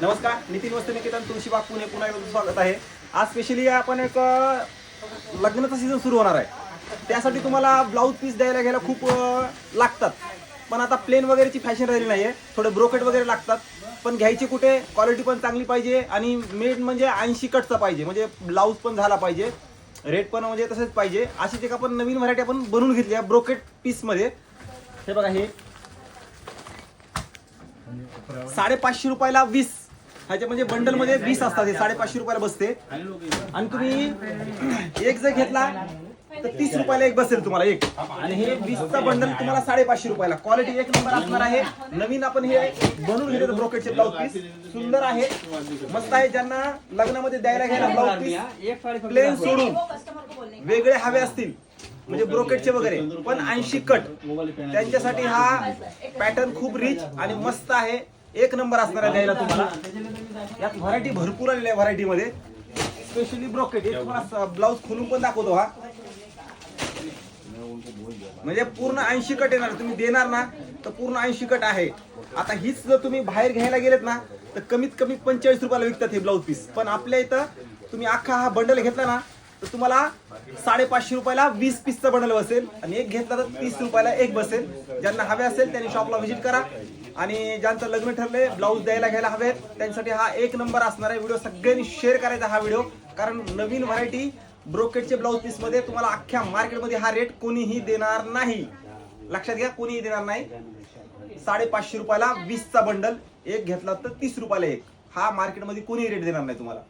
नमस्कार, नितीन वस्त्र निकेतन तुळशीबाग पुणे पुन्हा एकदा स्वागत आहे. आज स्पेशली आपण एक लग्नाचा सीझन सुरू होणार आहे. त्यासाठी तुम्हाला ब्लाऊज पीस द्यायला घ्यायला खूप लागतात. पण आता प्लेन वगैरेची फॅशन राहिली नाहीये, थोडे ब्रोकेट वगैरे लागतात. पण घ्यायची कुठे, क्वालिटी पण चांगली पाहिजे आणि मेन म्हणजे 80 कटचा पाहिजे, म्हणजे ब्लाऊज पण झाला पाहिजे, रेट पण म्हणजे तसेच पाहिजे. अशीच एक आपण नवीन व्हरायटी आपण बनवून घेतली आहे ब्रोकेट पीस मध्ये. हे बघा, हे 550 रुपयाला 20, ह्याच्या म्हणजे बंडल मध्ये 20 असतात. हे 550 रुपयाला बसते. आणि तुम्ही एक जर घेतला तर 30 रुपयाला एक बसेल तुम्हाला एक. आणि हे 20चा बंडल तुम्हाला 550 रुपयाला. क्वालिटी एक नंबर असणार आहे. नवीन आपण हे बनवून घेतले ब्रोकेटचे ब्लाऊज पीस. सुंदर आहे, मस्त आहे. ज्यांना लग्नामध्ये द्यायला घ्यायला ब्लाऊज पीस प्लेन सोडून वेगळे हवे असतील, म्हणजे ब्रोकेटचे वगैरे पण 80 कट, त्यांच्यासाठी हा पॅटर्न खूप रिच आणि मस्त आहे. एक नंबर असणार आहे द्यायला तुम्हाला. यात व्हरायटी भरपूर आलेली आहे. व्हरायटी मध्ये स्पेशली ब्रोकेट. एक तुम्हाला ब्लाऊज खोलून पण दाखवतो. हा म्हणजे पूर्ण 80 कट येणार. तुम्ही देणार ना तर पूर्ण 80 कट आहे. आता हीच जर तुम्ही बाहेर घ्यायला गेलेत ना तर कमीत कमी 45 रुपयाला विकतात हे ब्लाऊज पीस. पण आपल्या इथं तुम्ही अख्खा हा बंडल घेतला ना तर तुम्हाला 550 रुपयाला 20 पीसचा बंडल बसेल. आणि एक घेतला तर 30 रुपयाला एक बसेल. ज्यांना हवे असेल त्यांनी शॉपला व्हिजिट करा. आणि ज्यांचं लग्न ठरले, ब्लाऊज द्यायला घ्यायला हवेत, त्यांच्यासाठी हा एक नंबर असणार आहे. व्हिडिओ सगळ्यांनी शेअर करायचा हा व्हिडिओ, कारण नवीन व्हरायटी ब्रोकेटचे ब्लाऊज पीस मध्ये तुम्हाला अख्ख्या मार्केटमध्ये हा रेट कोणीही देणार नाही. लक्षात घ्या, कोणीही देणार नाही. 550 रुपयाला 20चा बंडल, एक घेतला तर 30 रुपयाला एक. हा मार्केटमध्ये कोणीही रेट देणार नाही तुम्हाला.